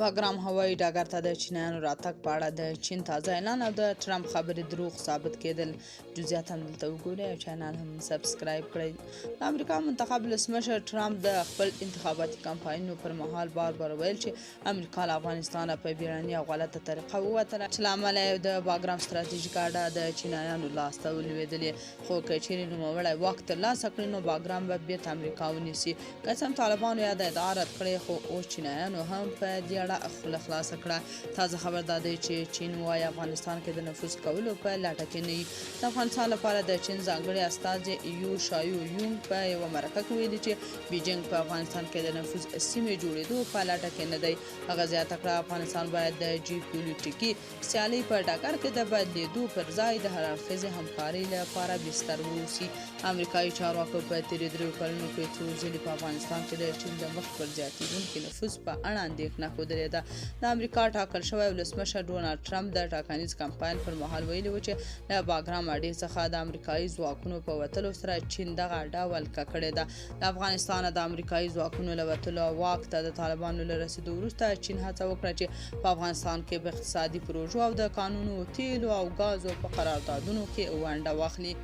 باګرام هوایي ډګر ته د چینایانو راتګ په اړه د چین تازه اعلان او د ټرمپ خبرې دروغ ثابت کېدل. جزئیات هم دلته وګورئ او چینل هم سبسکرایب کړئ. د امریکا منتخب ولسمشر ټرمپ د خپل انتخاباتي کمپاینونو پر مهال بار بار ویل چې امریکا له افغانستانه په بیړنۍ او غلطه طریقه ووتله، چې له امله یې د باګرام ستراتیژیک اډه د چینایانو لاس ته ولوېدلې. خو که چیرې نوموړی واک ترلاسه کړي نو باګرام به بېرته امریکا ونیسي. که څه هم طالبانو یا د ادعا رد کړې، خو اوس چینایانو هم په دې اړه خوله خلاصه کړه. تازه خبر دا دی چې چین وايي افغانستان کې د نفوذ کولو په لټه کې نه وي. د افغانستان لپاره د چین ځانګړي استازي یو شایو یونګ په یوه مرکه کې ویلي چې بیجینګ په افغانستان کې د نفوذ سیمې جوړېدو په لټه کې نه دی. هغه زیاته کړه افغانستان باید د جیوپولیټیکي سیالۍ په ډګر کې د بدلېدو پر ځای د هر اړخیزې همکارۍ لپاره بستر واوسي. امریکایي چارواکو په تېرو 3 کلونو کې څو ځلې په افغانستان کې د چین د مخ پر زیاتېدونکي نفوذ په اړه اندېښنه ښودلې ده. د امریکا ټاکل شوی ولسمشر ډونالډ ټرمپ د ټاکنیز کمپاین پر مهال ویلي و چې له باګرام اډې څخه د امریکایي ځواکونو په وتلو سره چین دغه اډه ولکه کړې ده. د افغانستان د امریکایي ځواکونو له وتلو واک ته د طالبانو له رسېدو وروسته چین هڅه وکړه چې په افغانستان کې په اقتصادي پروژو او د کانونو، تیلو او ګازو په قراردادونو کې ونډه واخلي.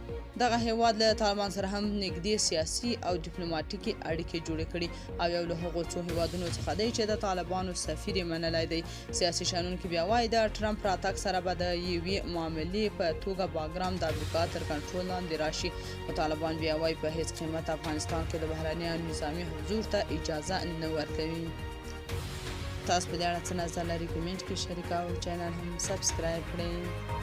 دغه هیواد له طالبان سره هم نږدې سیاسي او ډیپلوماټیکي اړیکې جوړې کړي او یو له هغو څو هیوادونو څخه دی چې د طالبانو سفیر یې منلی دی. سیاسي شنونکي بیا وایي د ټرمپ راتګ سره به د یوې معاملې په توګه باګرام د امریکا تر کنټرول لاندې راشي. خو طالبان بیا وایي په هیڅ قیمت افغانستان کې د بهرني نظامي حضور ته اجازه نه ورکوي. تاسو په دې اړه څه نظر لرئ؟ کمنټ کې شریک او چینل هم سبسکرایب کړئ.